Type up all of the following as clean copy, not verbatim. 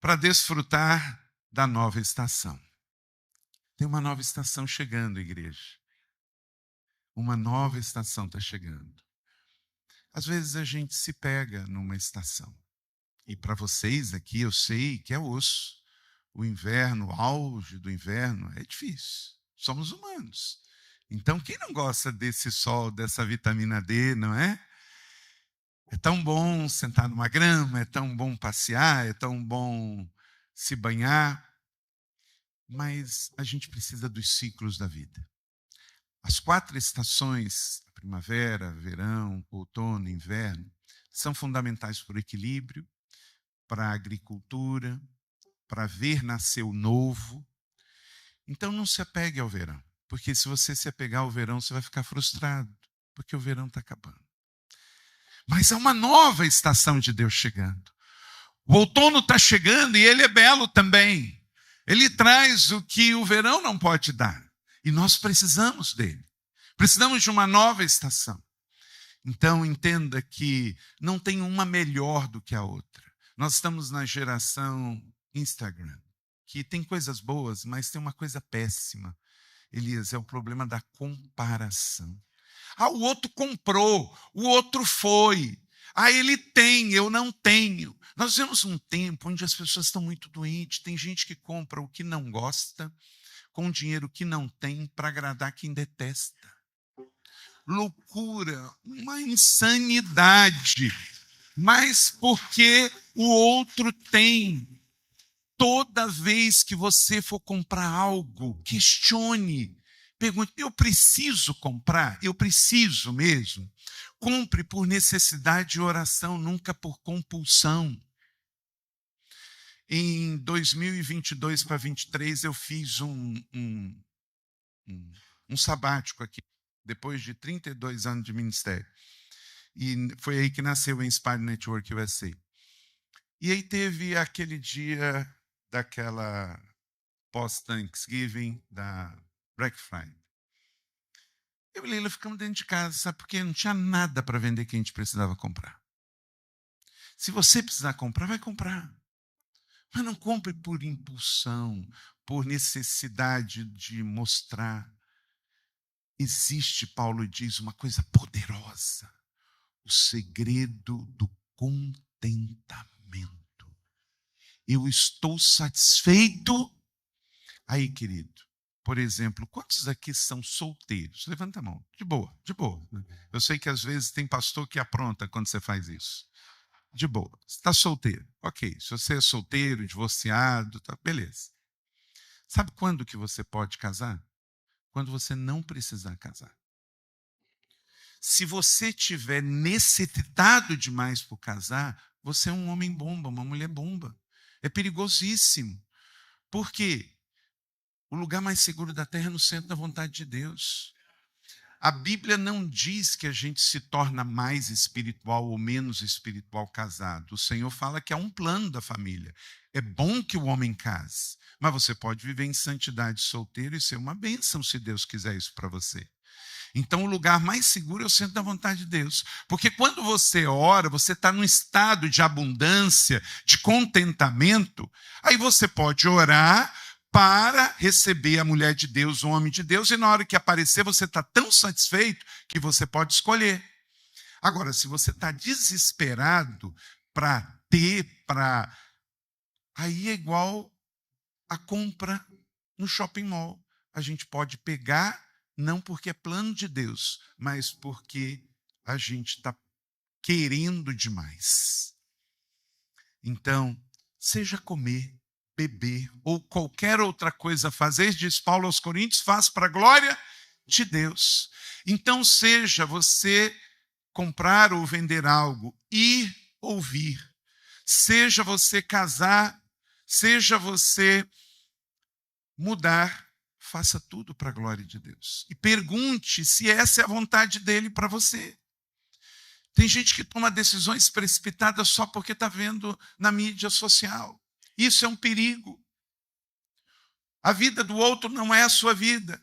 para desfrutar da nova estação. Tem uma nova estação chegando, igreja. Uma nova estação está chegando. Às vezes a gente se pega numa estação. E para vocês aqui, eu sei que é osso. O inverno, o auge do inverno é difícil. Somos humanos. Então, quem não gosta desse sol, dessa vitamina D, não é? É tão bom sentar numa grama, é tão bom passear, é tão bom se banhar. Mas a gente precisa dos ciclos da vida. As 4 estações, a primavera, verão, outono, inverno, são fundamentais para o equilíbrio, para a agricultura, para ver nascer o novo. Então não se apegue ao verão, porque se você se apegar ao verão, você vai ficar frustrado, porque o verão está acabando. Mas há uma nova estação de Deus chegando. O outono está chegando e ele é belo também. Ele traz o que o verão não pode dar. E nós precisamos dele. Precisamos de uma nova estação. Então entenda que não tem uma melhor do que a outra. Nós estamos na geração Instagram, que tem coisas boas, mas tem uma coisa péssima. Elias, é o problema da comparação. Ah, o outro comprou, o outro foi. Ah, ele tem, eu não tenho. Nós vivemos um tempo onde as pessoas estão muito doentes. Tem gente que compra o que não gosta, com dinheiro que não tem, para agradar quem detesta. Loucura, uma insanidade. Mas porque o outro tem. Toda vez que você for comprar algo, questione. Pergunte, eu preciso comprar? Eu preciso mesmo? Compre por necessidade e oração, nunca por compulsão. Em 2022 para 2023, eu fiz um sabático aqui, depois de 32 anos de ministério. E foi aí que nasceu o Inspire Network USA. E aí teve aquele dia daquela pós-Thanksgiving, da Black Friday. Eu e Leila ficamos dentro de casa, sabe? Porque não tinha nada para vender que a gente precisava comprar. Se você precisar comprar, vai comprar. Mas não compre por impulsão, por necessidade de mostrar. Existe, Paulo diz, uma coisa poderosa. O segredo do contentamento. Eu estou satisfeito. Aí, querido, por exemplo, quantos aqui são solteiros? Levanta a mão. De boa, de boa. Eu sei que às vezes tem pastor que apronta quando você faz isso. De boa. Você está solteiro. Ok. Se você é solteiro, divorciado, tá, beleza. Sabe quando que você pode casar? Quando você não precisar casar. Se você tiver necessitado demais por casar, você é um homem bomba, uma mulher bomba. É perigosíssimo. Por quê? O lugar mais seguro da terra é no centro da vontade de Deus. A Bíblia não diz que a gente se torna mais espiritual ou menos espiritual casado. O Senhor fala que há um plano da família. É bom que o homem case, mas você pode viver em santidade solteiro e ser uma bênção se Deus quiser isso para você. Então, o lugar mais seguro é o centro da vontade de Deus. Porque quando você ora, você está num estado de abundância, de contentamento, aí você pode orar para receber a mulher de Deus, o homem de Deus, e na hora que aparecer, você está tão satisfeito que você pode escolher. Agora, se você está desesperado para ter, aí é igual a compra no shopping mall. A gente pode pegar, não porque é plano de Deus, mas porque a gente está querendo demais. Então, seja comer, beber ou qualquer outra coisa fazer, diz Paulo aos Coríntios, faz para a glória de Deus. Então, seja você comprar ou vender algo, ir ou vir, seja você casar, seja você mudar, faça tudo para a glória de Deus. E pergunte se essa é a vontade dele para você. Tem gente que toma decisões precipitadas só porque está vendo na mídia social. Isso é um perigo. A vida do outro não é a sua vida.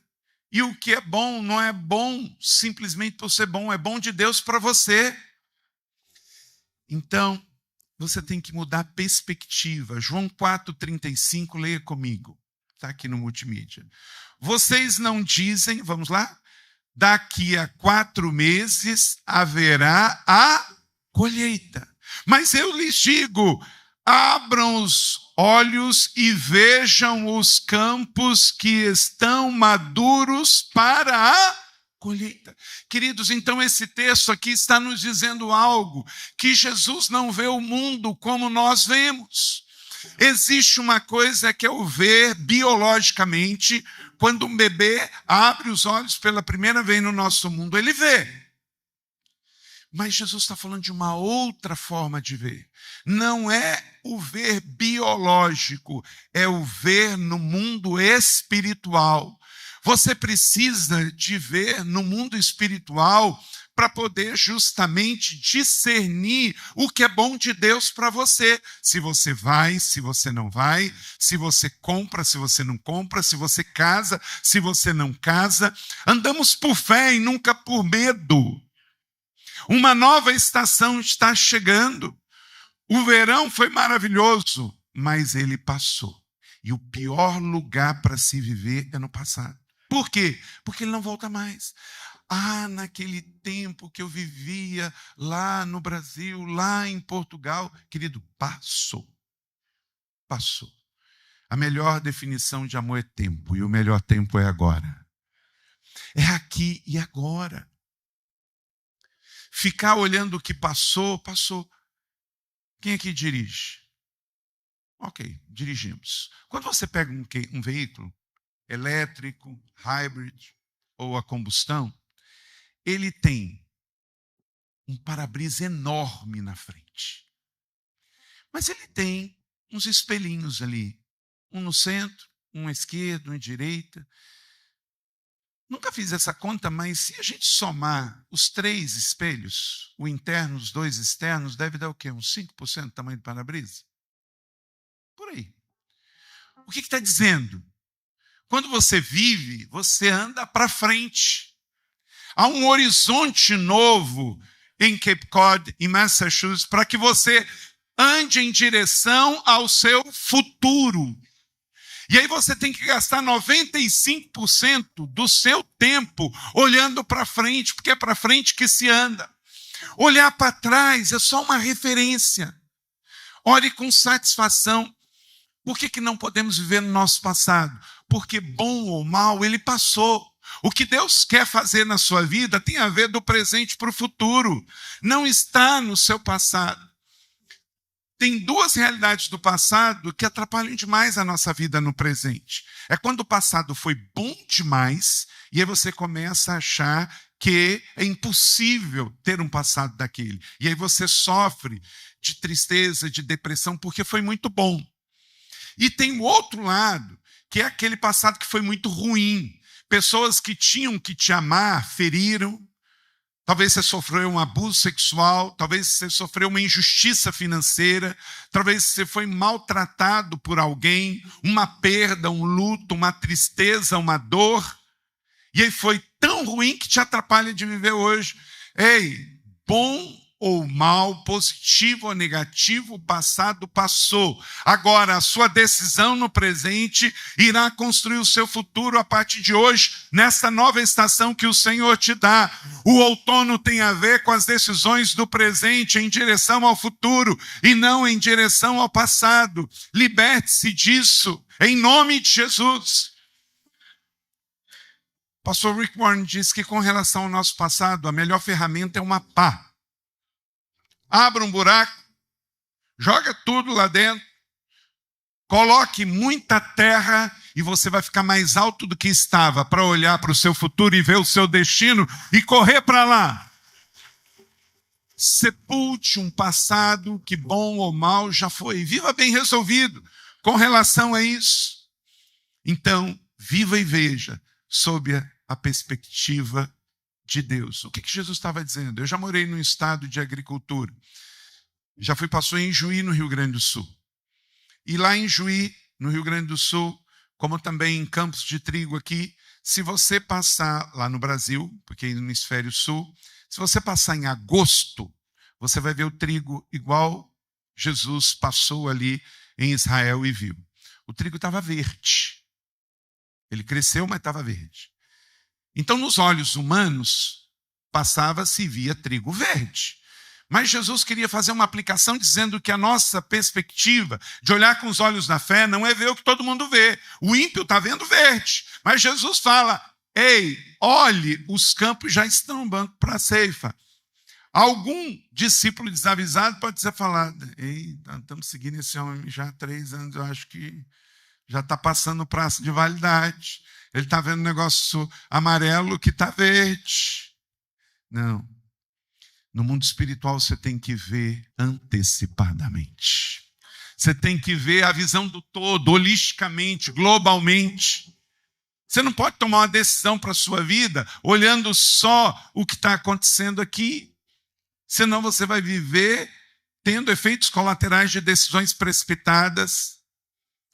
E o que é bom não é bom simplesmente por ser bom, é bom de Deus para você. Então, você tem que mudar a perspectiva. João 4,35, leia comigo. Está aqui no multimídia. Vocês não dizem, vamos lá? Daqui a 4 meses haverá a colheita. Mas eu lhes digo, abram os olhos e vejam os campos que estão maduros para a colheita. Queridos, então esse texto aqui está nos dizendo algo, que Jesus não vê o mundo como nós vemos. Existe uma coisa que é o ver biologicamente. Quando um bebê abre os olhos pela primeira vez no nosso mundo, ele vê. Mas Jesus está falando de uma outra forma de ver. Não é o ver biológico, é o ver no mundo espiritual. Você precisa de ver no mundo espiritual para poder justamente discernir o que é bom de Deus para você. Se você vai, se você não vai, se você compra, se você não compra, se você casa, se você não casa. Andamos por fé e nunca por medo. Uma nova estação está chegando. O verão foi maravilhoso, mas ele passou. E o pior lugar para se viver é no passado. Por quê? Porque ele não volta mais. Naquele tempo que eu vivia lá no Brasil, lá em Portugal, querido, passou. Passou. A melhor definição de amor é tempo, e o melhor tempo é agora. É aqui e agora. Ficar olhando o que passou, passou. Quem aqui dirige? Ok, dirigimos. Quando você pega um veículo elétrico, hybrid ou a combustão, ele tem um para-brisa enorme na frente. Mas ele tem uns espelhinhos ali, um no centro, um à esquerda, um à direita. Nunca fiz essa conta, mas se a gente somar os 3 espelhos, o interno, os 2 externos, deve dar o quê? Uns 5% do tamanho do para-brisa? Por aí. O que está dizendo? Quando você vive, você anda para frente. Há um horizonte novo em Cape Cod, em Massachusetts, para que você ande em direção ao seu futuro. E aí você tem que gastar 95% do seu tempo olhando para frente, porque é para frente que se anda. Olhar para trás é só uma referência. Ore com satisfação. Por que não podemos viver no nosso passado? Porque bom ou mal, ele passou. O que Deus quer fazer na sua vida tem a ver do presente para o futuro. Não está no seu passado. Tem 2 realidades do passado que atrapalham demais a nossa vida no presente. É quando o passado foi bom demais, e aí você começa a achar que é impossível ter um passado daquele. E aí você sofre de tristeza, de depressão, porque foi muito bom. E tem o outro lado, que é aquele passado que foi muito ruim. Pessoas que tinham que te amar, feriram. Talvez você sofreu um abuso sexual, talvez você sofreu uma injustiça financeira, talvez você foi maltratado por alguém, uma perda, um luto, uma tristeza, uma dor. E aí foi tão ruim que te atrapalha de viver hoje. Ei, bom ou mal, positivo ou negativo, o passado passou. Agora, a sua decisão no presente irá construir o seu futuro a partir de hoje, nessa nova estação que o Senhor te dá. O outono tem a ver com as decisões do presente em direção ao futuro e não em direção ao passado. Liberte-se disso, em nome de Jesus. Pastor Rick Warren diz que com relação ao nosso passado, a melhor ferramenta é uma pá. Abra um buraco, joga tudo lá dentro, coloque muita terra e você vai ficar mais alto do que estava para olhar para o seu futuro e ver o seu destino e correr para lá. Sepulte um passado que, bom ou mal, já foi. Viva bem resolvido com relação a isso. Então, viva e veja sob a perspectiva de Deus. O que Jesus estava dizendo? Eu já morei num estado de agricultura. Já fui pastor em Juí, no Rio Grande do Sul. E lá em Juí, no Rio Grande do Sul, como também em Campos de Trigo aqui, se você passar lá no Brasil, porque no hemisfério sul, se você passar em agosto, você vai ver o trigo igual Jesus passou ali em Israel e viu. O trigo estava verde. Ele cresceu, mas estava verde. Então, nos olhos humanos, passava-se e via trigo verde. Mas Jesus queria fazer uma aplicação dizendo que a nossa perspectiva de olhar com os olhos da fé não é ver o que todo mundo vê. O ímpio está vendo verde. Mas Jesus fala, ei, olhe, os campos já estão para a ceifa. Algum discípulo desavisado pode ter falado, ei, estamos seguindo esse homem já há 3 anos, eu acho que já está passando o prazo de validade. Ele está vendo um negócio amarelo que está verde. Não. No mundo espiritual você tem que ver antecipadamente. Você tem que ver a visão do todo, holisticamente, globalmente. Você não pode tomar uma decisão para a sua vida olhando só o que está acontecendo aqui. Senão você vai viver tendo efeitos colaterais de decisões precipitadas.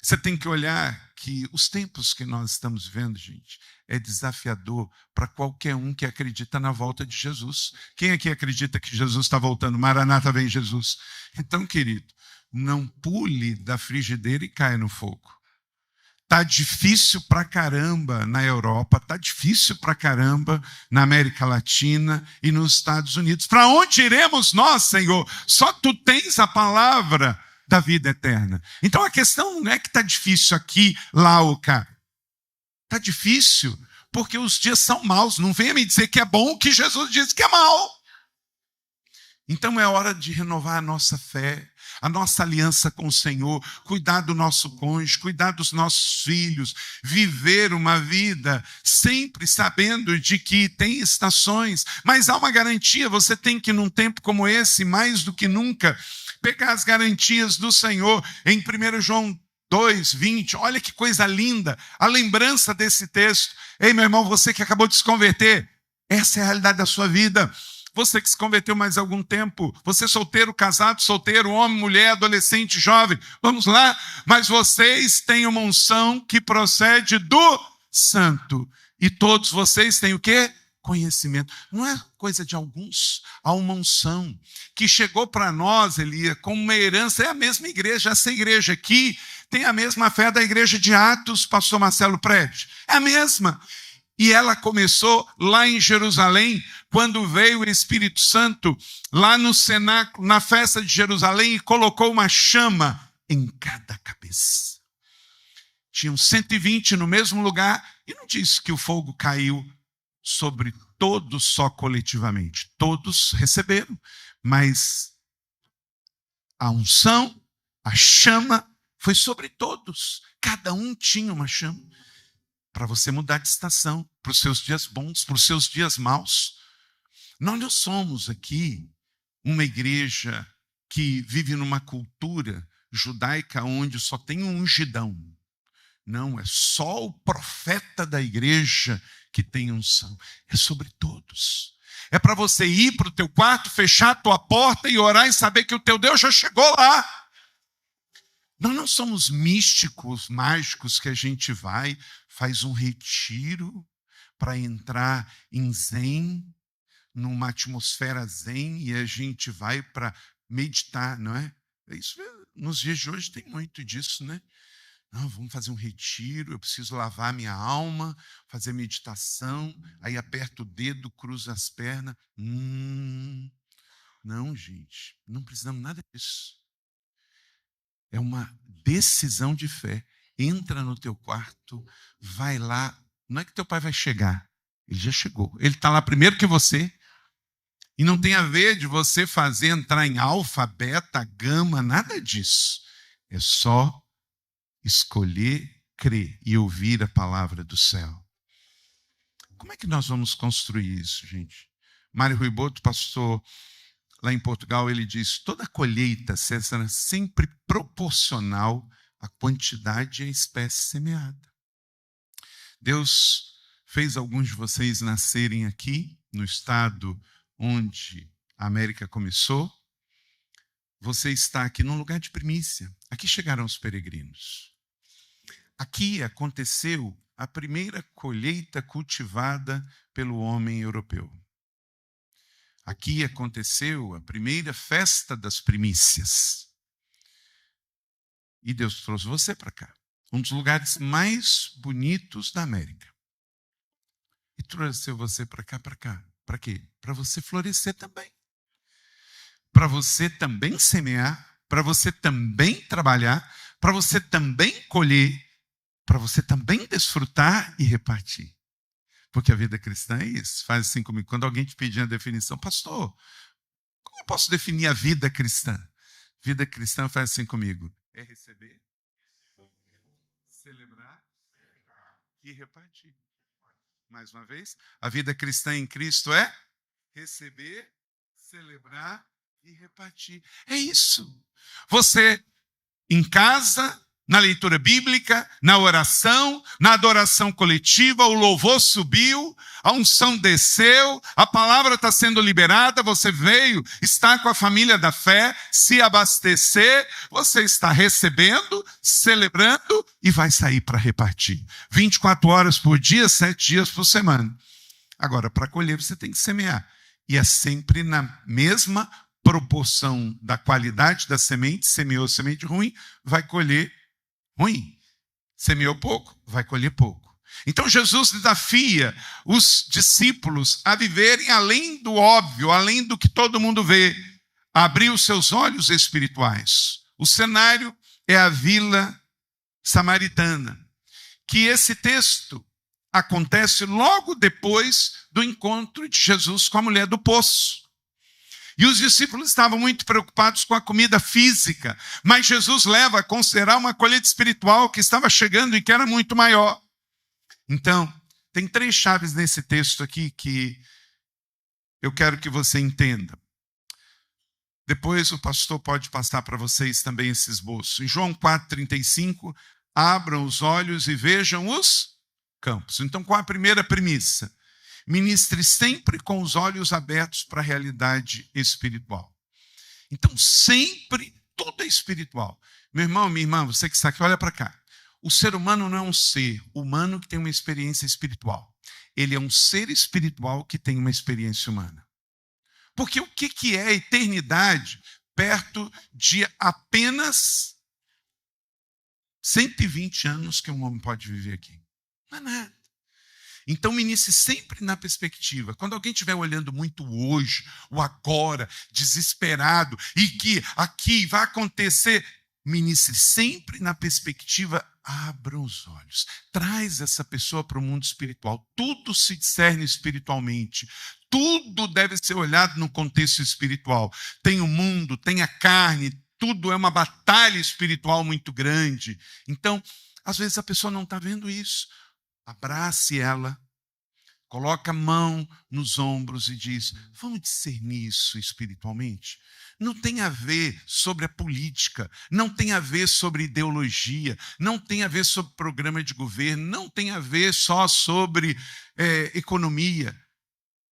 Você tem que olhar que os tempos que nós estamos vivendo, gente, é desafiador para qualquer um que acredita na volta de Jesus. Quem aqui acredita que Jesus está voltando? Maranata, vem Jesus. Então, querido, não pule da frigideira e caia no fogo. Está difícil pra caramba na Europa, está difícil pra caramba na América Latina e nos Estados Unidos. Para onde iremos nós, Senhor? Só Tu tens a palavra da vida eterna. Então a questão não é que está difícil aqui, lá ou cá. Está difícil porque os dias são maus. Não venha me dizer que é bom o que Jesus disse que é mau. Então é hora de renovar a nossa fé, a nossa aliança com o Senhor, cuidar do nosso cônjuge, cuidar dos nossos filhos, viver uma vida sempre sabendo de que tem estações, mas há uma garantia, você tem que num tempo como esse, mais do que nunca, pegar as garantias do Senhor. Em 1 João 2:20, olha que coisa linda, a lembrança desse texto. Ei, meu irmão, você que acabou de se converter, essa é a realidade da sua vida. Você que se converteu mais algum tempo, você solteiro, casado, solteiro, homem, mulher, adolescente, jovem, vamos lá, mas vocês têm uma unção que procede do Santo, e todos vocês têm o quê? Conhecimento. Não é coisa de alguns, há uma unção que chegou para nós, Elia, como uma herança. É a mesma igreja, essa igreja aqui tem a mesma fé da igreja de Atos, pastor Marcelo Prédio, é a mesma. E ela começou lá em Jerusalém, quando veio o Espírito Santo, lá no cenáculo, na festa de Jerusalém, e colocou uma chama em cada cabeça. Tinham 120 no mesmo lugar, e não disse que o fogo caiu sobre todos só coletivamente. Todos receberam, mas a unção, a chama, foi sobre todos. Cada um tinha uma chama. Para você mudar de estação, para os seus dias bons, para os seus dias maus. Nós não somos aqui uma igreja que vive numa cultura judaica onde só tem um ungidão. Não, é só o profeta da igreja que tem unção. É sobre todos. É para você ir para o teu quarto, fechar a tua porta e orar e saber que o teu Deus já chegou lá. Nós não somos místicos, mágicos, que a gente vai, faz um retiro para entrar em zen, numa atmosfera zen, e a gente vai para meditar, não é? Isso, nos dias de hoje tem muito disso, né? Não, vamos fazer um retiro, eu preciso lavar minha alma, fazer meditação, aí aperto o dedo, cruzo as pernas. Não, gente, não precisamos nada disso. É uma decisão de fé. Entra no teu quarto, vai lá. Não é que teu pai vai chegar. Ele já chegou. Ele está lá primeiro que você. E não tem a ver de você fazer entrar em alfa, beta, gama, nada disso. É só escolher, crer e ouvir a palavra do céu. Como é que nós vamos construir isso, gente? Mário Ruiboto, pastor lá em Portugal, ele diz, toda colheita será sempre proporcional à quantidade e à espécie semeada. Deus fez alguns de vocês nascerem aqui, no estado onde a América começou. Você está aqui num lugar de primícia. Aqui chegaram os peregrinos. Aqui aconteceu a primeira colheita cultivada pelo homem europeu. Aqui aconteceu a primeira festa das primícias. E Deus trouxe você para cá. Um dos lugares mais bonitos da América. E trouxe você para cá, para cá. Para quê? Para você florescer também. Para você também semear, para você também trabalhar, para você também colher, para você também desfrutar e repartir. Porque a vida cristã é isso. Faz assim comigo. Quando alguém te pedir a definição, pastor, como eu posso definir a vida cristã? Vida cristã faz assim comigo. É receber, celebrar e repartir. Mais uma vez, a vida cristã em Cristo é receber, celebrar e repartir. É isso. Você, em casa, na leitura bíblica, na oração, na adoração coletiva, o louvor subiu, a unção desceu, a palavra está sendo liberada, você veio, está com a família da fé, se abastecer, você está recebendo, celebrando e vai sair para repartir. 24 horas por dia, 7 dias por semana. Agora, para colher, você tem que semear. E é sempre na mesma proporção da qualidade da semente. Semeou semente ruim, vai colher ruim. Semeou pouco, vai colher pouco. Então Jesus desafia os discípulos a viverem além do óbvio, além do que todo mundo vê, a abrir os seus olhos espirituais. O cenário é a vila samaritana, que esse texto acontece logo depois do encontro de Jesus com a mulher do poço. E os discípulos estavam muito preocupados com a comida física, mas Jesus leva a considerar uma colheita espiritual que estava chegando e que era muito maior. Então, tem 3 chaves nesse texto aqui que eu quero que você entenda. Depois o pastor pode passar para vocês também esse esboço. Em João 4,35, abram os olhos e vejam os campos. Então, qual a primeira premissa? Ministre sempre com os olhos abertos para a realidade espiritual. Então, sempre, tudo é espiritual. Meu irmão, minha irmã, você que está aqui, olha para cá. O ser humano não é um ser humano que tem uma experiência espiritual. Ele é um ser espiritual que tem uma experiência humana. Porque o que é a eternidade perto de apenas 120 anos que um homem pode viver aqui? Não é nada. Então, ministre sempre na perspectiva. Quando alguém estiver olhando muito hoje, o agora, desesperado, e que aqui vai acontecer, ministre sempre na perspectiva, abra os olhos. Traz essa pessoa para o mundo espiritual. Tudo se discerne espiritualmente. Tudo deve ser olhado no contexto espiritual. Tem o mundo, tem a carne, tudo é uma batalha espiritual muito grande. Então, às vezes a pessoa não está vendo isso. Abrace ela, coloca a mão nos ombros e diz, vamos discernir isso espiritualmente? Não tem a ver sobre a política, não tem a ver sobre ideologia, não tem a ver sobre programa de governo, não tem a ver só sobre economia.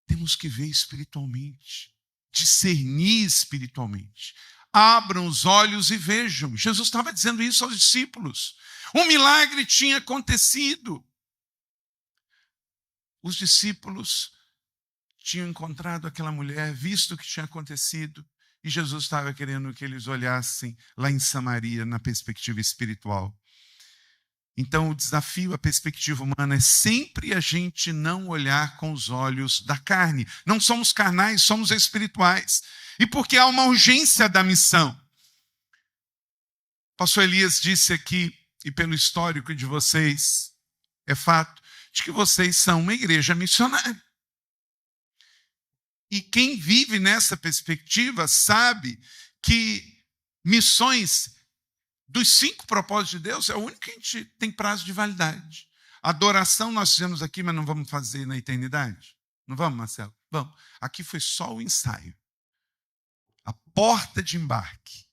Temos que ver espiritualmente, discernir espiritualmente. Abram os olhos e vejam. Jesus estava dizendo isso aos discípulos. Um milagre tinha acontecido. Os discípulos tinham encontrado aquela mulher, visto o que tinha acontecido, e Jesus estava querendo que eles olhassem lá em Samaria, na perspectiva espiritual. Então, o desafio, a perspectiva humana, é sempre a gente não olhar com os olhos da carne. Não somos carnais, somos espirituais. E porque há uma urgência da missão. O pastor Elias disse aqui, e pelo histórico de vocês, é fato, de que vocês são uma igreja missionária. E quem vive nessa perspectiva sabe que missões dos 5 propósitos de Deus é o único que a gente tem prazo de validade. Adoração nós fizemos aqui, mas não vamos fazer na eternidade? Não vamos, Marcelo? Vamos. Aqui foi só o ensaio. A porta de embarque.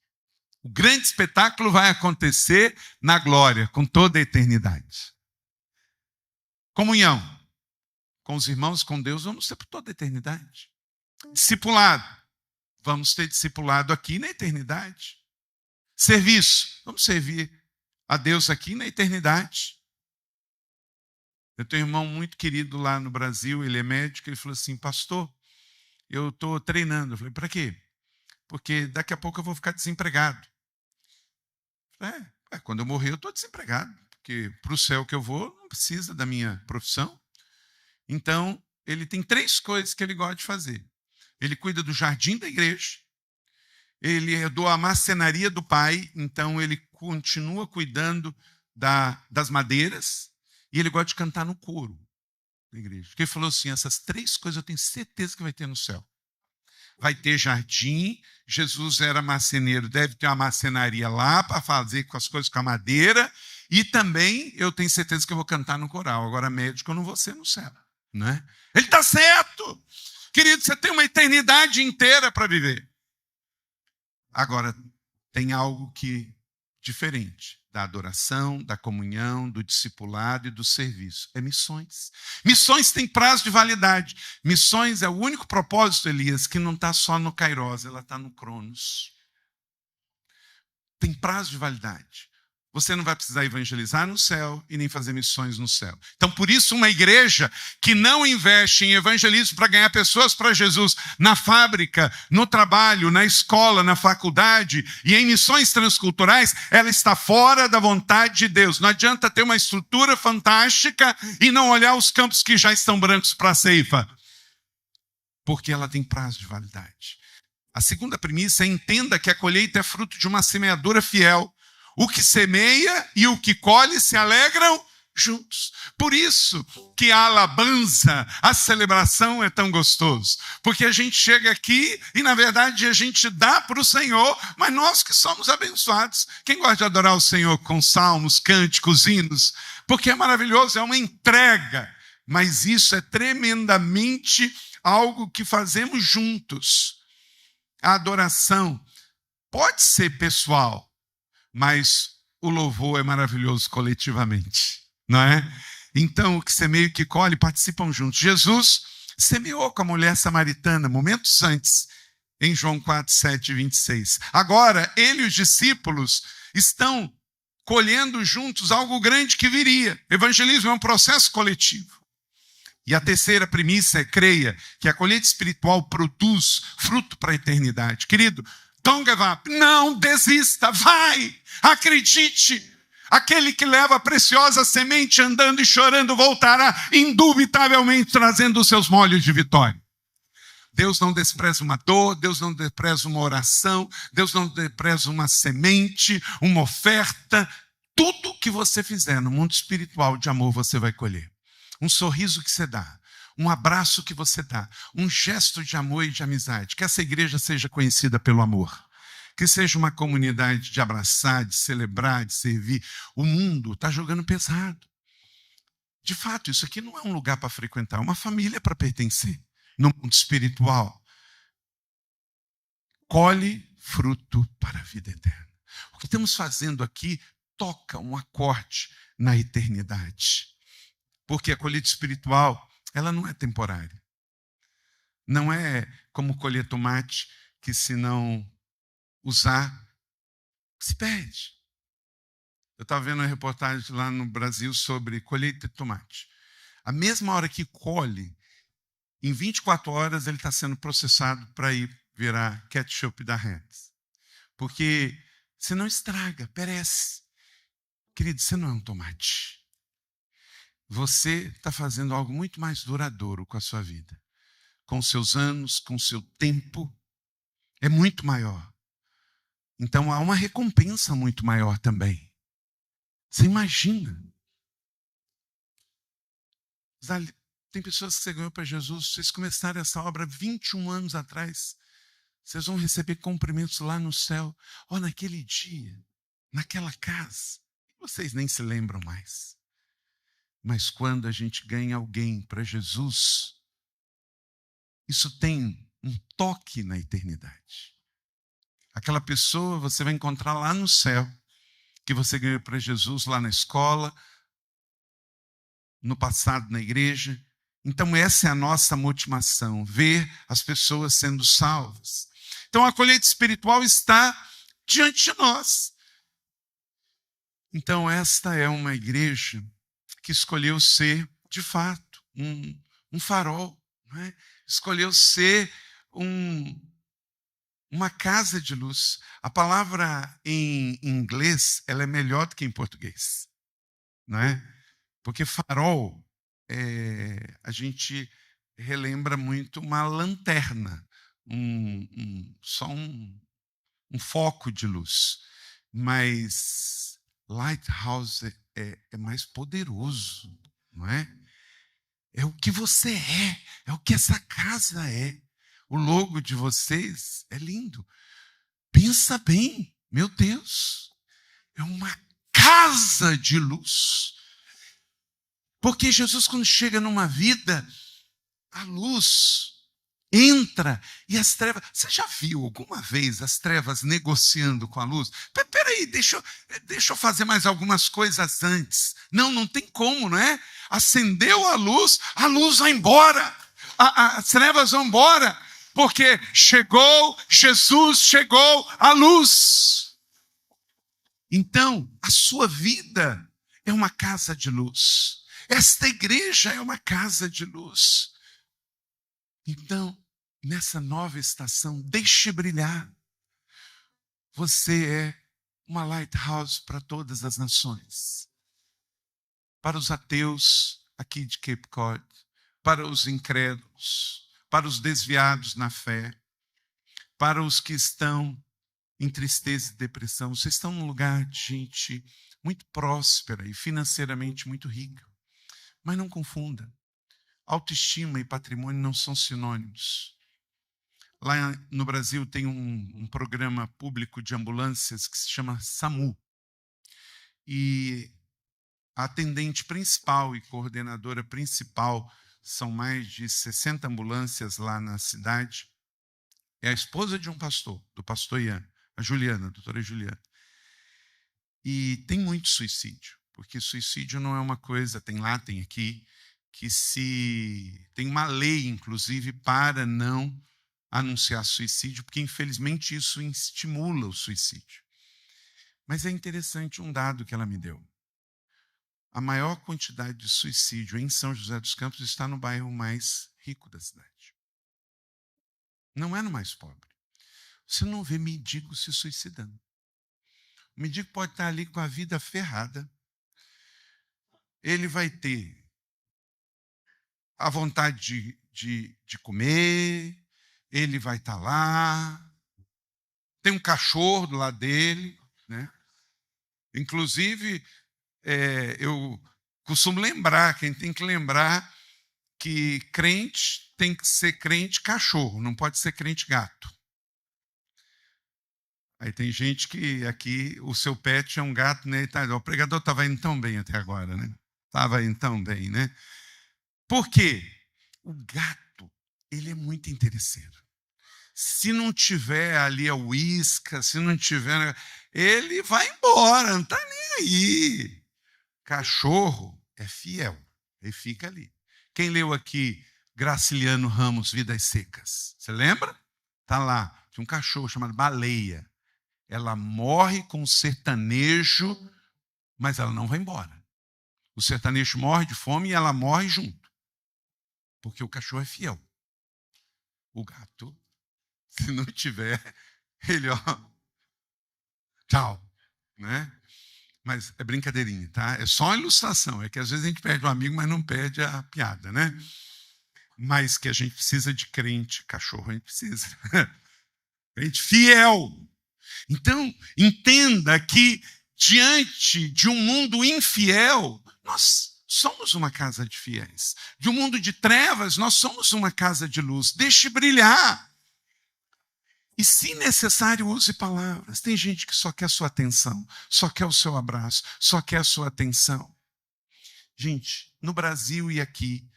O grande espetáculo vai acontecer na glória, com toda a eternidade. Comunhão com os irmãos, com Deus, vamos ter por toda a eternidade. Discipulado, vamos ter discipulado aqui na eternidade. Serviço, vamos servir a Deus aqui na eternidade. Eu tenho um irmão muito querido lá no Brasil, ele é médico, ele falou assim, pastor, eu estou treinando. Eu falei, para quê? Porque daqui a pouco eu vou ficar desempregado. Quando eu morrer, eu estou desempregado, porque para o céu que eu vou, não precisa da minha profissão. Então, ele tem 3 coisas que ele gosta de fazer. Ele cuida do jardim da igreja, ele herdou a marcenaria do pai, então ele continua cuidando das madeiras, e ele gosta de cantar no coro da igreja. Porque ele falou assim, essas 3 coisas eu tenho certeza que vai ter no céu. Vai ter jardim, Jesus era marceneiro, deve ter uma marcenaria lá para fazer com as coisas com a madeira, e também eu tenho certeza que eu vou cantar no coral. Agora, médico, eu não vou ser no céu. Né? Ele está certo. Querido, você tem uma eternidade inteira para viver. Agora, tem algo que diferente da adoração, da comunhão, do discipulado e do serviço. É missões. Missões têm prazo de validade. Missões é o único propósito, Elias, que não está só no Kairos, ela está no Cronos. Tem prazo de validade. Você não vai precisar evangelizar no céu e nem fazer missões no céu. Então, por isso, uma igreja que não investe em evangelismo para ganhar pessoas para Jesus na fábrica, no trabalho, na escola, na faculdade e em missões transculturais, ela está fora da vontade de Deus. Não adianta ter uma estrutura fantástica e não olhar os campos que já estão brancos para a ceifa, porque ela tem prazo de validade. A segunda premissa é: entenda que a colheita é fruto de uma semeadura fiel. O que semeia e o que colhe se alegram juntos. Por isso que a alabança, a celebração é tão gostoso. Porque a gente chega aqui e, na verdade, a gente dá para o Senhor, mas nós que somos abençoados. Quem gosta de adorar o Senhor com salmos, cânticos, hinos? Porque é maravilhoso, é uma entrega. Mas isso é tremendamente algo que fazemos juntos. A adoração pode ser pessoal, mas o louvor é maravilhoso coletivamente, não é? Então, o que semeia e o que colhe participam juntos. Jesus semeou com a mulher samaritana momentos antes, em João 4, 7 e 26. Agora, ele e os discípulos estão colhendo juntos algo grande que viria. Evangelismo é um processo coletivo. E a terceira premissa é: creia que a colheita espiritual produz fruto para a eternidade. Querido, don't give up. Não desista. Vai. Acredite. Aquele que leva a preciosa semente andando e chorando voltará indubitavelmente trazendo os seus molhos de vitória. Deus não despreza uma dor, Deus não despreza uma oração, Deus não despreza uma semente, uma oferta. Tudo que você fizer no mundo espiritual de amor você vai colher. Um sorriso que você dá, um abraço que você dá, um gesto de amor e de amizade. Que essa igreja seja conhecida pelo amor. Que seja uma comunidade de abraçar, de celebrar, de servir. O mundo está jogando pesado. De fato, isso aqui não é um lugar para frequentar, é uma família para pertencer. No mundo espiritual, colhe fruto para a vida eterna. O que estamos fazendo aqui toca um acorde na eternidade. Porque a colheita espiritual, ela não é temporária. Não é como colher tomate, que se não usar, se perde. Eu estava vendo uma reportagem lá no Brasil sobre colheita de tomate. A mesma hora que colhe, em 24 horas ele está sendo processado para ir virar ketchup da Heinz. Porque senão estraga, perece. Querido, você não é um tomate. Você está fazendo algo muito mais duradouro com a sua vida. Com os seus anos, com o seu tempo. É muito maior. Então há uma recompensa muito maior também. Você imagina. Tem pessoas que você ganhou para Jesus, vocês começaram essa obra 21 anos atrás. Vocês vão receber cumprimentos lá no céu. Naquele dia, naquela casa. Vocês nem se lembram mais. Mas quando a gente ganha alguém para Jesus, isso tem um toque na eternidade. Aquela pessoa você vai encontrar lá no céu, que você ganhou para Jesus lá na escola, no passado na igreja. Então essa é a nossa motivação, ver as pessoas sendo salvas. Então a colheita espiritual está diante de nós. Então esta é uma igreja que escolheu ser, de fato, um farol. Não é? Escolheu ser Uma casa de luz. A palavra em inglês ela é melhor do que em português, não é? Porque farol, a gente relembra muito uma lanterna, só um foco de luz. Mas lighthouse é mais poderoso, não é? É o que você é o que essa casa é. O logo de vocês é lindo. Pensa bem, meu Deus, é uma casa de luz. Porque Jesus, quando chega numa vida, a luz entra e as trevas... Você já viu alguma vez as trevas negociando com a luz? Peraí, deixa eu fazer mais algumas coisas antes. Não tem como, não é? Acendeu a luz vai embora. As trevas vão embora. Porque Jesus chegou à luz. Então, a sua vida é uma casa de luz. Esta igreja é uma casa de luz. Então, nessa nova estação, deixe brilhar. Você é uma lighthouse para todas as nações. Para os ateus aqui de Cape Cod, para os incrédulos, para os desviados na fé, para os que estão em tristeza e depressão. Vocês estão num lugar de gente muito próspera e financeiramente muito rica. Mas não confunda. Autoestima e patrimônio não são sinônimos. Lá no Brasil tem um programa público de ambulâncias que se chama SAMU. E a atendente principal e coordenadora principal, são mais de 60 ambulâncias lá na cidade, é a esposa de um pastor, do pastor Ian, a Juliana, a doutora Juliana. E tem muito suicídio, porque suicídio não é uma coisa, tem lá, tem aqui, tem uma lei, inclusive, para não anunciar suicídio, porque, infelizmente, isso estimula o suicídio. Mas é interessante um dado que ela me deu. A maior quantidade de suicídio em São José dos Campos está no bairro mais rico da cidade. Não é no mais pobre. Você não vê mendigo se suicidando. O mendigo pode estar ali com a vida ferrada. Ele vai ter a vontade de comer, ele vai estar lá, tem um cachorro do lado dele, né? Inclusive, eu costumo lembrar, quem tem que lembrar que crente tem que ser crente cachorro, não pode ser crente gato. Aí tem gente que aqui o seu pet é um gato, né? O pregador estava indo tão bem até agora, né? Estava indo tão bem, né? Por quê? O gato, ele é muito interesseiro. Se não tiver ali a uísca, se não tiver, ele vai embora, não está nem aí. Cachorro é fiel, ele fica ali. Quem leu aqui Graciliano Ramos, Vidas Secas? Você lembra? Está lá, tinha um cachorro chamado Baleia. Ela morre com o sertanejo, mas ela não vai embora. O sertanejo morre de fome e ela morre junto. Porque o cachorro é fiel. O gato, se não tiver, ele, tchau, né? Mas é brincadeirinha, tá? É só uma ilustração. É que às vezes a gente perde um amigo, mas não perde a piada, né? Mas que a gente precisa de crente, cachorro a gente precisa. Crente fiel. Então, entenda que diante de um mundo infiel, nós somos uma casa de fiéis. De um mundo de trevas, nós somos uma casa de luz. Deixe brilhar. E, se necessário, use palavras. Tem gente que só quer a sua atenção, só quer o seu abraço, só quer a sua atenção. Gente, no Brasil e aqui,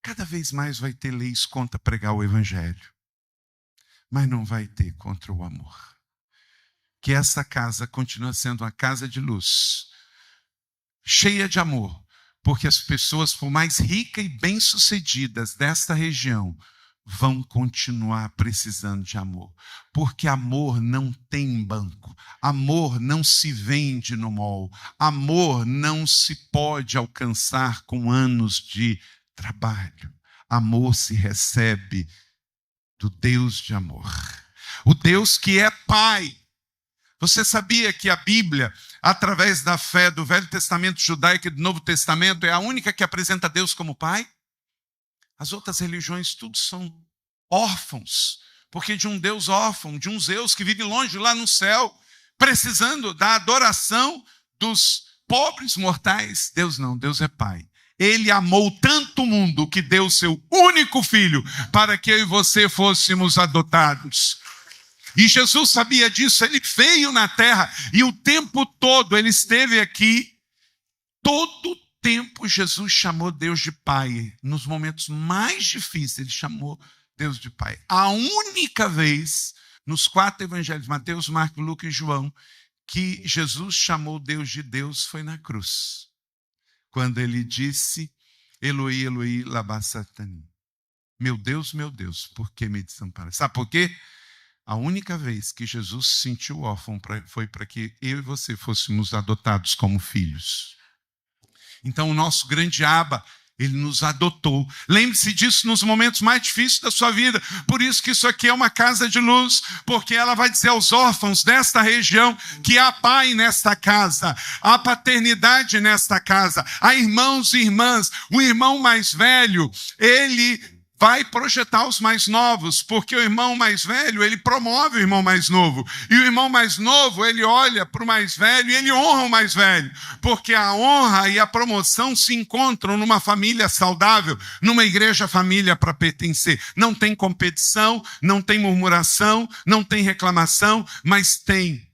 cada vez mais vai ter leis contra pregar o evangelho. Mas não vai ter contra o amor. Que essa casa continue sendo uma casa de luz, cheia de amor, porque as pessoas, por mais ricas e bem-sucedidas desta região, vão continuar precisando de amor. Porque amor não tem banco, amor não se vende no mall, amor não se pode alcançar com anos de trabalho. Amor se recebe do Deus de amor. o Deus que é Pai. Você sabia que a Bíblia, através da fé do Velho Testamento judaico e do Novo Testamento, é a única que apresenta Deus como Pai? As outras religiões tudo são órfãos, porque de um Deus órfão, de um Zeus que vive longe lá no céu, precisando da adoração dos pobres mortais. Deus não, Deus é Pai. Ele amou tanto o mundo que deu seu único filho para que eu e você fôssemos adotados. E Jesus sabia disso, ele veio na terra e o tempo todo ele esteve aqui. Todo o tempo Jesus chamou Deus de Pai. Nos momentos mais difíceis ele chamou Deus de Pai. A única vez nos 4 evangelhos, Mateus, Marcos, Lucas e João, que Jesus chamou Deus de Deus foi na cruz. Quando ele disse, Eloi, Eloi, lama sabachthani. Meu Deus, por que me desamparaste? Sabe por quê? A única vez que Jesus se sentiu órfão foi para que eu e você fôssemos adotados como filhos. Então o nosso grande Abba, ele nos adotou. Lembre-se disso nos momentos mais difíceis da sua vida. Por isso que isso aqui é uma casa de luz, porque ela vai dizer aos órfãos desta região que há pai nesta casa, há paternidade nesta casa, há irmãos e irmãs. O irmão mais velho, ele vai projetar os mais novos, porque o irmão mais velho, ele promove o irmão mais novo. E o irmão mais novo, ele olha para o mais velho e ele honra o mais velho. Porque a honra e a promoção se encontram numa família saudável, numa igreja família para pertencer. Não tem competição, não tem murmuração, não tem reclamação, mas tem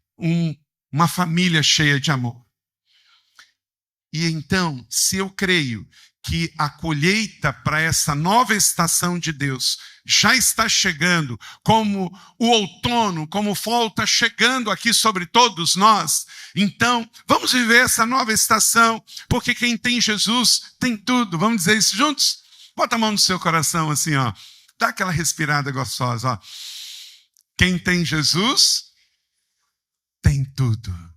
uma família cheia de amor. E então, se eu creio que a colheita para essa nova estação de Deus já está chegando, como o outono, como o fall está chegando aqui sobre todos nós, então vamos viver essa nova estação, porque quem tem Jesus tem tudo. Vamos dizer isso juntos? Bota a mão no seu coração assim, ó. Dá aquela respirada gostosa, ó. Quem tem Jesus tem tudo.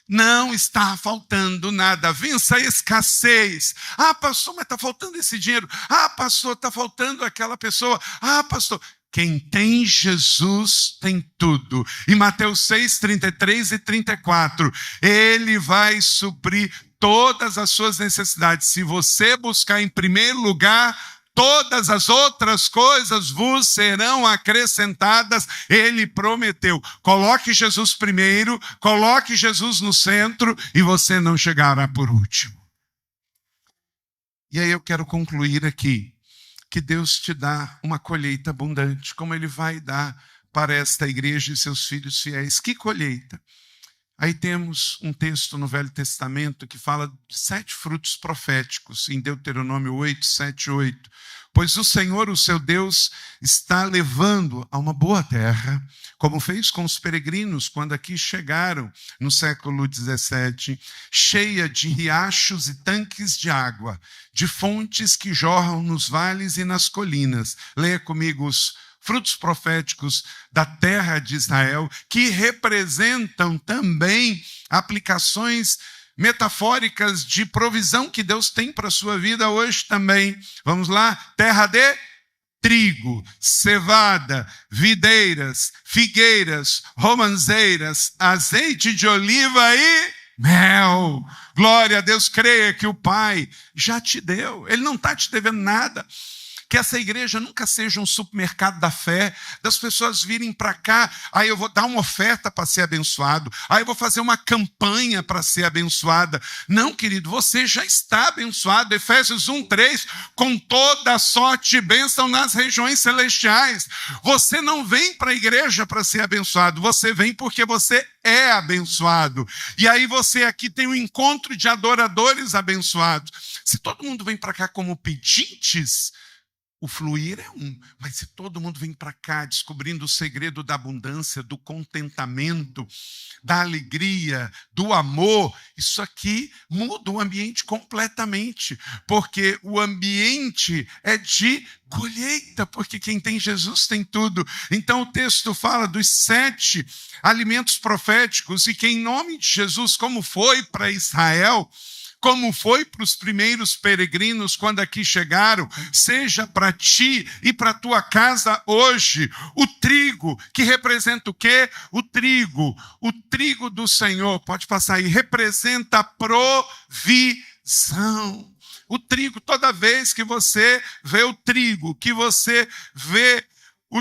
Não está faltando nada. Vença a escassez. Ah, pastor, mas está faltando esse dinheiro. Ah, pastor, está faltando aquela pessoa. Ah, pastor. Quem tem Jesus tem tudo. E Mateus 6, 33 e 34. Ele vai suprir todas as suas necessidades. Se você buscar em primeiro lugar, todas as outras coisas vos serão acrescentadas, ele prometeu. Coloque Jesus primeiro, coloque Jesus no centro e você não chegará por último. E aí eu quero concluir aqui, que Deus te dá uma colheita abundante, como ele vai dar para esta igreja e seus filhos fiéis. Que colheita? Aí temos um texto no Velho Testamento que fala de 7 frutos proféticos, em Deuteronômio 8, 7, 8. Pois o Senhor, o seu Deus, está levando a uma boa terra, como fez com os peregrinos quando aqui chegaram no século 17, cheia de riachos e tanques de água, de fontes que jorram nos vales e nas colinas. Leia comigo os frutos proféticos da terra de Israel, que representam também aplicações metafóricas de provisão que Deus tem para a sua vida hoje também. Vamos lá? Terra de trigo, cevada, videiras, figueiras, romanzeiras, azeite de oliva e mel. Glória a Deus, creia que o Pai já te deu. Ele não está te devendo nada. Que essa igreja nunca seja um supermercado da fé, das pessoas virem para cá, aí eu vou dar uma oferta para ser abençoado, aí eu vou fazer uma campanha para ser abençoada. Não, querido, você já está abençoado. Efésios 1:3, com toda a sorte de bênção nas regiões celestiais. Você não vem para a igreja para ser abençoado, você vem porque você é abençoado. E aí você aqui tem um encontro de adoradores abençoados. Se todo mundo vem para cá como pedintes, o fluir é mas se todo mundo vem para cá descobrindo o segredo da abundância, do contentamento, da alegria, do amor, isso aqui muda o ambiente completamente, porque o ambiente é de colheita, porque quem tem Jesus tem tudo. Então o texto fala dos 7 alimentos proféticos e que em nome de Jesus, como foi para Israel, como foi para os primeiros peregrinos quando aqui chegaram, seja para ti e para tua casa hoje. O trigo, que representa o quê? O trigo do Senhor, pode passar aí, representa a provisão. O trigo, toda vez que você vê o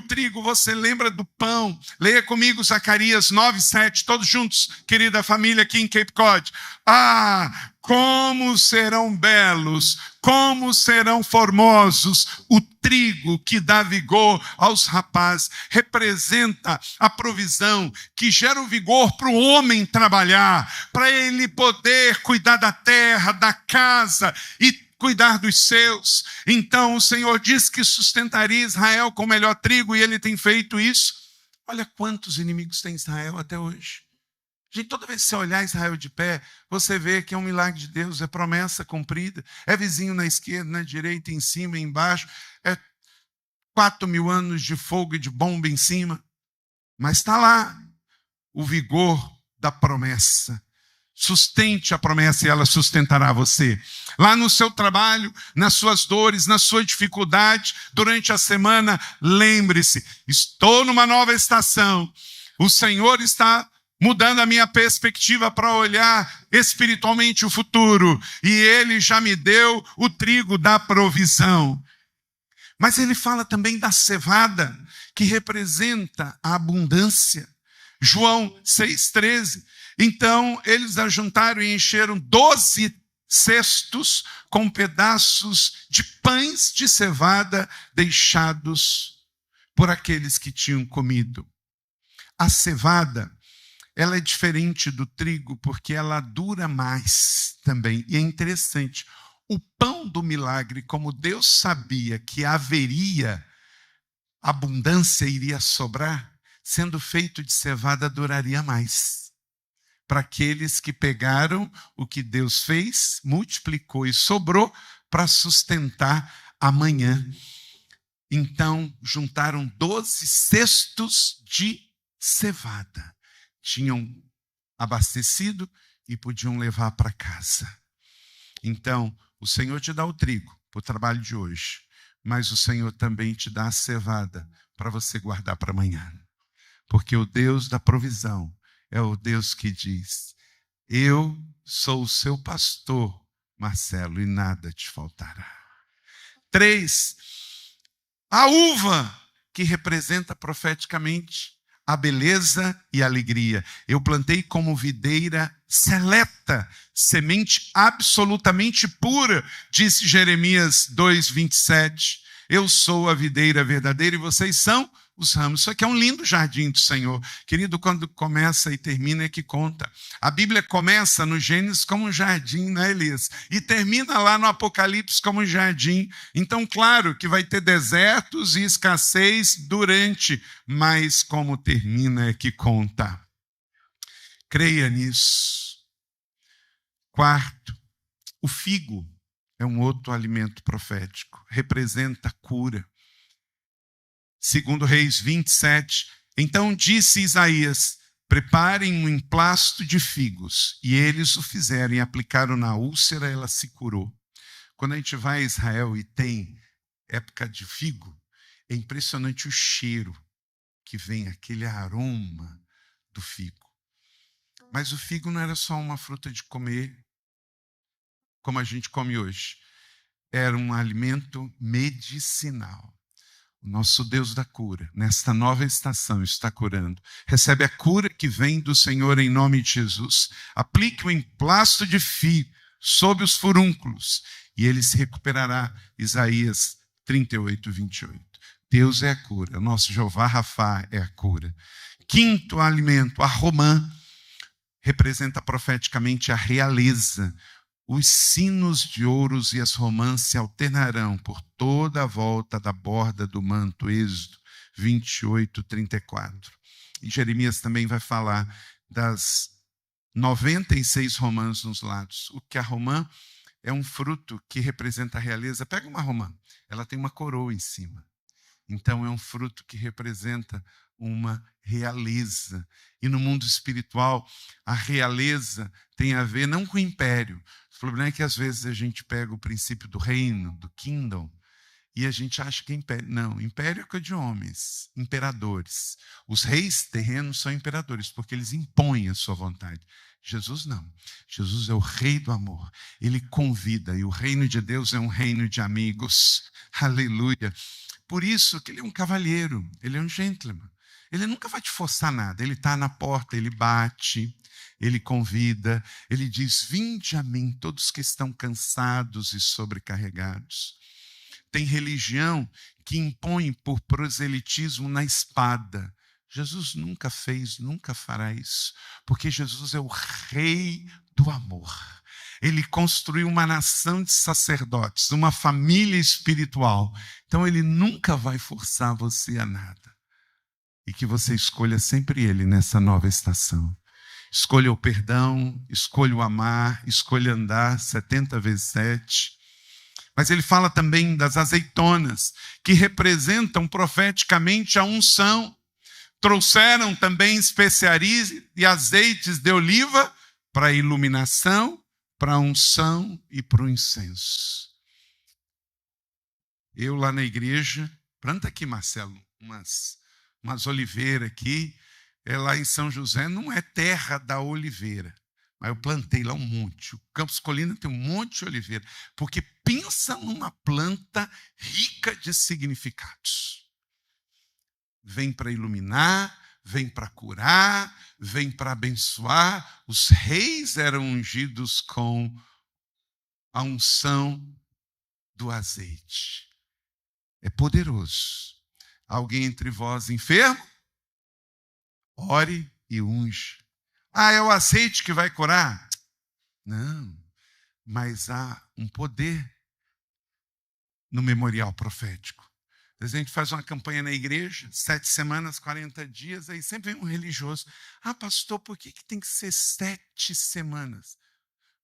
trigo, você lembra do pão. Leia comigo Zacarias 9:7, todos juntos, querida família aqui em Cape Cod. Ah, como serão belos, como serão formosos o trigo que dá vigor aos rapazes. Representa a provisão que gera o vigor para o homem trabalhar, para ele poder cuidar da terra, da casa e cuidar dos seus. Então o Senhor diz que sustentaria Israel com o melhor trigo, e ele tem feito isso. Olha quantos inimigos tem Israel até hoje. Gente, toda vez que você olhar Israel de pé, você vê que é um milagre de Deus, é promessa cumprida, é vizinho na esquerda, na direita, em cima, embaixo, é 4.000 anos de fogo e de bomba em cima, mas está lá o vigor da promessa. Sustente a promessa e ela sustentará você. Lá no seu trabalho, nas suas dores, na sua dificuldade, durante a semana, lembre-se, estou numa nova estação. O Senhor está mudando a minha perspectiva para olhar espiritualmente o futuro. E Ele já me deu o trigo da provisão. Mas Ele fala também da cevada, que representa a abundância. João 6,13. Então, eles ajuntaram e encheram 12 cestos com pedaços de pães de cevada deixados por aqueles que tinham comido. A cevada, ela é diferente do trigo porque ela dura mais também. E é interessante, o pão do milagre, como Deus sabia que haveria abundância, iria sobrar, sendo feito de cevada, duraria mais. Para aqueles que pegaram o que Deus fez, multiplicou e sobrou para sustentar amanhã. Então, juntaram 12 cestos de cevada. Tinham abastecido e podiam levar para casa. Então, o Senhor te dá o trigo para o trabalho de hoje, mas o Senhor também te dá a cevada para você guardar para amanhã. Porque o Deus da provisão é o Deus que diz: eu sou o seu pastor, Marcelo, e nada te faltará. 3, a uva, que representa profeticamente a beleza e a alegria. Eu plantei como videira seleta, semente absolutamente pura, disse Jeremias 2:27. Eu sou a videira verdadeira e vocês são os ramos. Isso aqui é um lindo jardim do Senhor. Querido, quando começa e termina é que conta. A Bíblia começa no Gênesis como um jardim, né, Elias? E termina lá no Apocalipse como um jardim. Então, claro que vai ter desertos e escassez durante, mas como termina é que conta. Creia nisso. 4, o figo é um outro alimento profético. Representa a cura. Segundo Reis 27, então disse Isaías: preparem um emplasto de figos. E eles o fizeram e aplicaram na úlcera, ela se curou. Quando a gente vai a Israel e tem época de figo, é impressionante o cheiro que vem, aquele aroma do figo. Mas o figo não era só uma fruta de comer, como a gente come hoje. Era um alimento medicinal. O nosso Deus da cura, nesta nova estação, está curando. Recebe a cura que vem do Senhor em nome de Jesus. Aplique o emplasto de figo sobre os furúnculos e ele se recuperará. Isaías 38:28. Deus é a cura. O nosso Jeová Rafá é a cura. 5º alimento, a romã, representa profeticamente a realeza. Os sinos de ouros e as romãs se alternarão por toda a volta da borda do manto. Êxodo 28:34. E Jeremias também vai falar das 96 romãs nos lados. O que a romã é um fruto que representa a realeza. Pega uma romã, ela tem uma coroa em cima. Então é um fruto que representa uma realeza. E no mundo espiritual, a realeza tem a ver não com o império. O problema é que às vezes a gente pega o princípio do reino, do kingdom, e a gente acha que é império. Não, império é coisa de homens, imperadores. Os reis terrenos são imperadores, porque eles impõem a sua vontade. Jesus não. Jesus é o rei do amor. Ele convida, e o reino de Deus é um reino de amigos. Aleluia. Por isso que ele é um cavalheiro, ele é um gentleman. Ele nunca vai te forçar nada. Ele está na porta, ele bate, ele convida, ele diz: vinde a mim, todos que estão cansados e sobrecarregados. Tem religião que impõe por proselitismo na espada. Jesus nunca fez, nunca fará isso, porque Jesus é o rei do amor. Ele construiu uma nação de sacerdotes, uma família espiritual. Então ele nunca vai forçar você a nada. E que você escolha sempre ele nessa nova estação. Escolha o perdão, escolha o amar, escolha andar 70 vezes 7. Mas ele fala também das azeitonas, que representam profeticamente a unção. Trouxeram também especiarias e azeites de oliva para a iluminação, para a unção e para o incenso. Eu lá na igreja, planta aqui, Marcelo, umas oliveiras aqui. Lá em São José não é terra da oliveira, mas eu plantei lá um monte. O Campos Colina tem um monte de oliveira, porque pensa numa planta rica de significados. Vem para iluminar, vem para curar, vem para abençoar. Os reis eram ungidos com a unção do azeite. É poderoso. Alguém entre vós enfermo? Ore e unge. É o azeite que vai curar? Não, mas há um poder no memorial profético. Às vezes a gente faz uma campanha na igreja, 7 semanas, 40 dias, aí sempre vem um religioso. Pastor, por que tem que ser 7 semanas?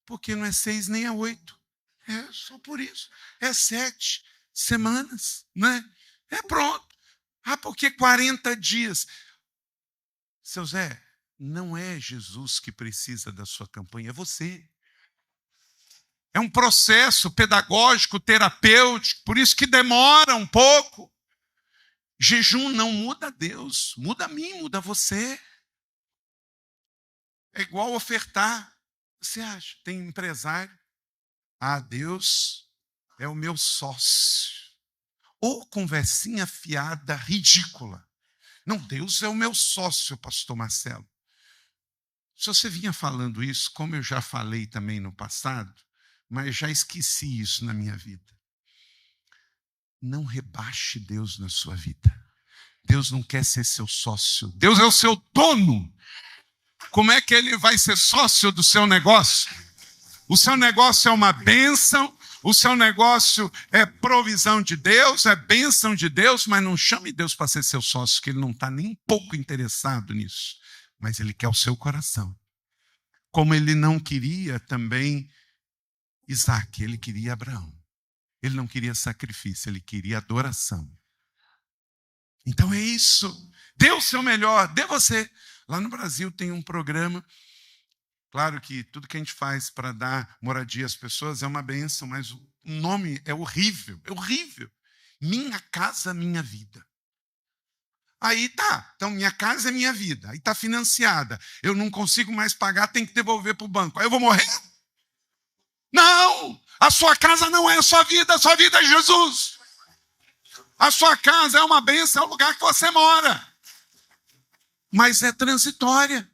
Porque não é 6 nem é 8. É só por isso. É 7 semanas, né? É pronto. Porque 40 dias. Seu Zé, não é Jesus que precisa da sua campanha, é você. É um processo pedagógico, terapêutico, por isso que demora um pouco. Jejum não muda Deus, muda a mim, muda você. É igual ofertar. Você acha? Tem empresário. Deus é o meu sócio. Ou conversinha fiada, ridícula. Não, Deus é o meu sócio, pastor Marcelo. Se você vinha falando isso, como eu já falei também no passado, mas já esqueci isso na minha vida. Não rebaixe Deus na sua vida. Deus não quer ser seu sócio. Deus é o seu dono. Como é que ele vai ser sócio do seu negócio? O seu negócio é uma bênção, o seu negócio é provisão de Deus, é bênção de Deus, mas não chame Deus para ser seu sócio, que ele não está nem um pouco interessado nisso. Mas ele quer o seu coração. Como ele não queria também Isaac, ele queria Abraão. Ele não queria sacrifício, ele queria adoração. Então é isso. Dê o seu melhor, dê você. Lá no Brasil tem um programa. Claro que tudo que a gente faz para dar moradia às pessoas é uma bênção, mas o nome é horrível, é horrível. Minha Casa Minha Vida. Aí tá, então minha casa é minha vida, aí está financiada, eu não consigo mais pagar, tem que devolver para o banco, aí eu vou morrer? Não, a sua casa não é a sua vida é Jesus. A sua casa é uma bênção, é o lugar que você mora, mas é transitória.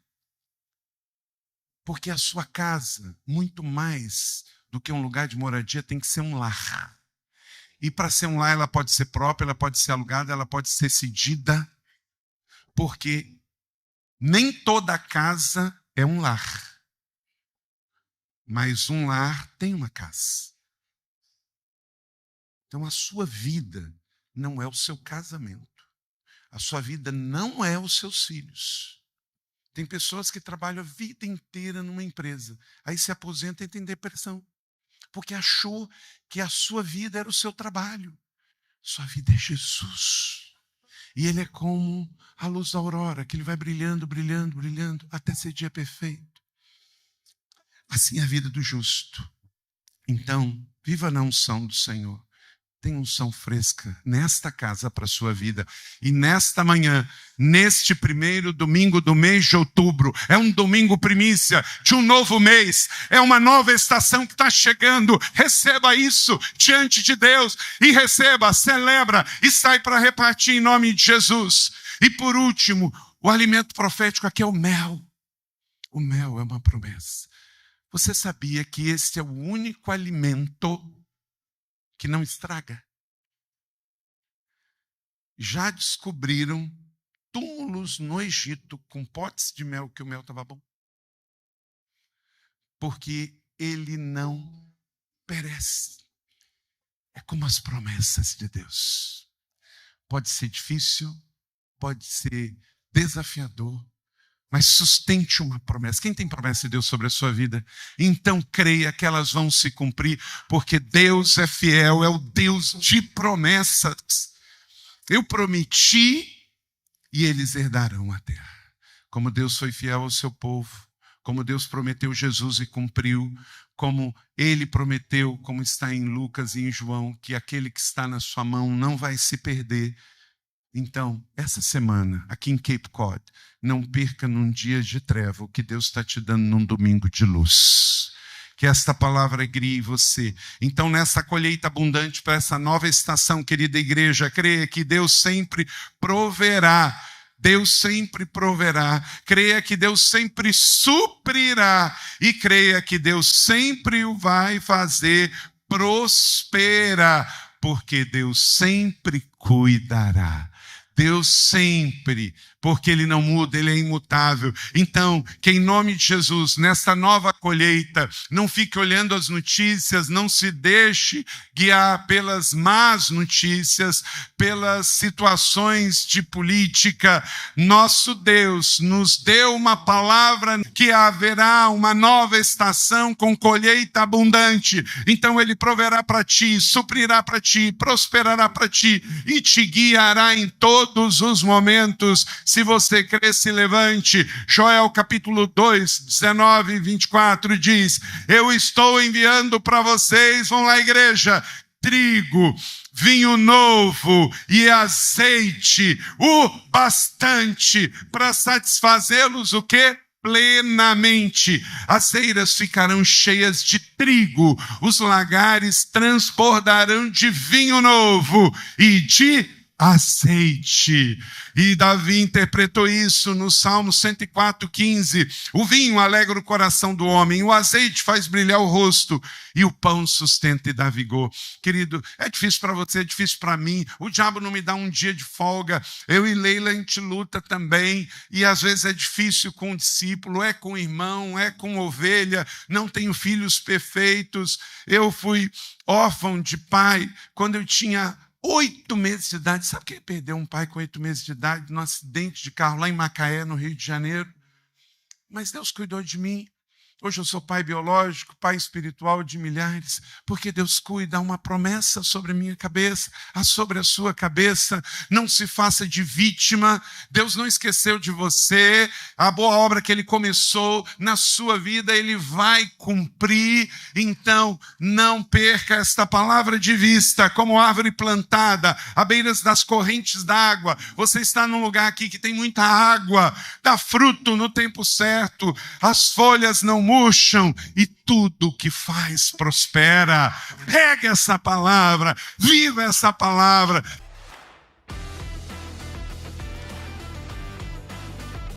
Porque a sua casa, muito mais do que um lugar de moradia, tem que ser um lar. E para ser um lar, ela pode ser própria, ela pode ser alugada, ela pode ser cedida. Porque nem toda casa é um lar. Mas um lar tem uma casa. Então a sua vida não é o seu casamento. A sua vida não é os seus filhos. Tem pessoas que trabalham a vida inteira numa empresa. Aí se aposenta e tem depressão. Porque achou que a sua vida era o seu trabalho. Sua vida é Jesus. E ele é como a luz da aurora, que ele vai brilhando, brilhando, brilhando, até ser dia perfeito. Assim é a vida do justo. Então, viva na unção do Senhor. Tem unção fresca nesta casa para a sua vida. E nesta manhã, neste primeiro domingo do mês de outubro, é um domingo primícia de um novo mês, é uma nova estação que está chegando. Receba isso diante de Deus e receba, celebra e sai para repartir em nome de Jesus. E por último, o alimento profético aqui é o mel. O mel é uma promessa. Você sabia que esse é o único alimento que não estraga? Já descobriram túmulos no Egito com potes de mel, que o mel estava bom. Porque ele não perece. É como as promessas de Deus. Pode ser difícil, pode ser desafiador, mas sustente uma promessa. Quem tem promessa de Deus sobre a sua vida? Então creia que elas vão se cumprir, porque Deus é fiel, é o Deus de promessas. Eu prometi e eles herdarão a terra. Como Deus foi fiel ao seu povo, como Deus prometeu Jesus e cumpriu, como ele prometeu, como está em Lucas e em João, que aquele que está na sua mão não vai se perder. Então, essa semana, aqui em Cape Cod, não perca num dia de treva o que Deus está te dando num domingo de luz. Que esta palavra guie você. Então, nessa colheita abundante para essa nova estação, querida igreja, creia que Deus sempre proverá. Deus sempre proverá. Creia que Deus sempre suprirá. E creia que Deus sempre o vai fazer prosperar. Porque Deus sempre cuidará. Deus sempre, porque Ele não muda, Ele é imutável. Então, que em nome de Jesus, nesta nova colheita, não fique olhando as notícias, não se deixe guiar pelas más notícias, pelas situações de política. Nosso Deus nos deu uma palavra que haverá uma nova estação com colheita abundante. Então, Ele proverá para ti, suprirá para ti, prosperará para ti e te guiará em todos os momentos. Se você crer, se levante. Joel capítulo 2, 19 e 24 diz: eu estou enviando para vocês, vão lá igreja, trigo, vinho novo e azeite, o bastante para satisfazê-los o quê? Plenamente. As eiras ficarão cheias de trigo, os lagares transbordarão de vinho novo e de azeite. E Davi interpretou isso no Salmo 104:15. O vinho alegra o coração do homem, o azeite faz brilhar o rosto e o pão sustenta e dá vigor. Querido, é difícil para você, é difícil para mim. O diabo não me dá um dia de folga. Eu e Leila, a gente luta também. E às vezes é difícil com o discípulo, é com o irmão, é com ovelha. Não tenho filhos perfeitos. Eu fui órfão de pai quando eu tinha 8 meses de idade. Sabe quem perdeu um pai com 8 meses de idade num acidente de carro lá em Macaé, no Rio de Janeiro? Mas Deus cuidou de mim. Hoje eu sou pai biológico, pai espiritual de milhares, porque Deus cuida, há uma promessa sobre a minha cabeça, sobre a sua cabeça. Não se faça de vítima. Deus não esqueceu de você. A boa obra que Ele começou na sua vida, Ele vai cumprir. Então, não perca esta palavra de vista. Como árvore plantada à beiras das correntes d'água, você está num lugar aqui que tem muita água, dá fruto no tempo certo, as folhas não murcham e tudo que faz prospera. Pega essa palavra, viva essa palavra.